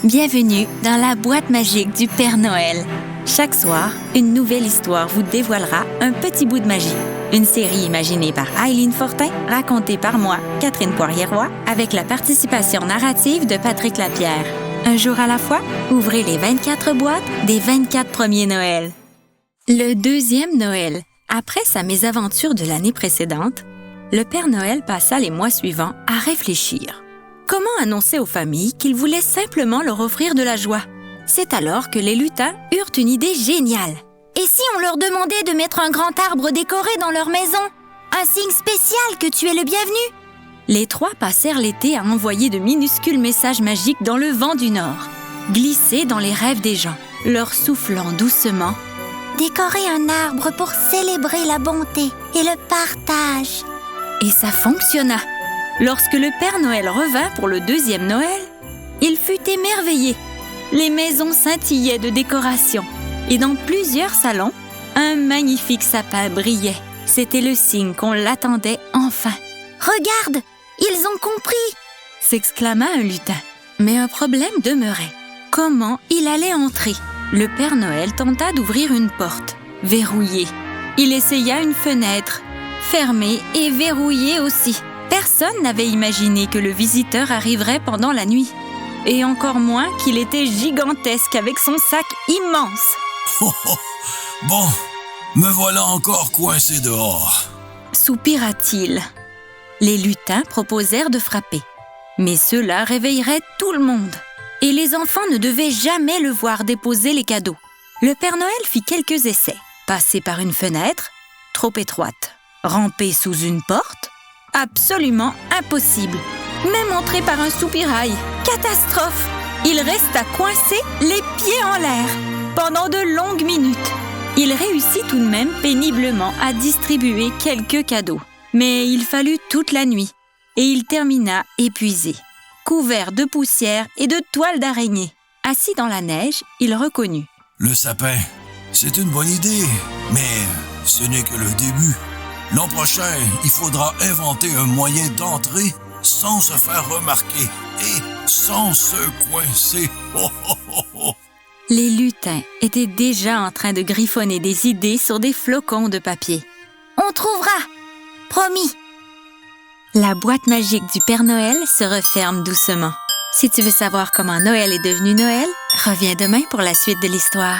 Bienvenue dans la boîte magique du Père Noël. Chaque soir, une nouvelle histoire vous dévoilera un petit bout de magie. Une série imaginée par Aileen Fortin, racontée par moi, Catherine Poirier-Roy, avec la participation narrative de Patrick Lapierre. Un jour à la fois, ouvrez les 24 boîtes des 24 premiers Noëls. Le deuxième Noël. Après sa mésaventure de l'année précédente, le Père Noël passa les mois suivants à réfléchir. Comment annoncer aux familles qu'il voulait simplement leur offrir de la joie? C'est alors que les lutins eurent une idée géniale. Et si on leur demandait de mettre un grand arbre décoré dans leur maison? Un signe spécial que tu es le bienvenu? Les trois passèrent l'été à envoyer de minuscules messages magiques dans le vent du Nord, glissés dans les rêves des gens, leur soufflant doucement. Décorer un arbre pour célébrer la bonté et le partage. Et ça fonctionna. Lorsque le Père Noël revint pour le deuxième Noël, il fut émerveillé. Les maisons scintillaient de décorations et dans plusieurs salons, un magnifique sapin brillait. C'était le signe qu'on l'attendait enfin. « Regarde, ils ont compris !» s'exclama un lutin. Mais un problème demeurait. Comment il allait entrer? Le Père Noël tenta d'ouvrir une porte, verrouillée. Il essaya une fenêtre, fermée et verrouillée aussi. Personne n'avait imaginé que le visiteur arriverait pendant la nuit. Et encore moins qu'il était gigantesque avec son sac immense. Oh, oh. Bon, me voilà encore coincé dehors. Soupira-t-il. Les lutins proposèrent de frapper. Mais cela réveillerait tout le monde. Et les enfants ne devaient jamais le voir déposer les cadeaux. Le Père Noël fit quelques essais. Passer par une fenêtre, trop étroite. Ramper sous une porte, absolument impossible. Même entrer par un soupirail, catastrophe. Il resta coincé, les pieds en l'air, pendant de longues minutes. Il réussit tout de même péniblement à distribuer quelques cadeaux. Mais il fallut toute la nuit, et il termina épuisé, couvert de poussière et de toiles d'araignée. Assis dans la neige, il reconnut. Le sapin, c'est une bonne idée, mais ce n'est que le début. L'an prochain, il faudra inventer un moyen d'entrer sans se faire remarquer et sans se coincer. Oh, oh, oh, oh. Les lutins étaient déjà en train de griffonner des idées sur des flocons de papier. On trouvera! Promis! La boîte magique du Père Noël se referme doucement. Si tu veux savoir comment Noël est devenu Noël, reviens demain pour la suite de l'histoire.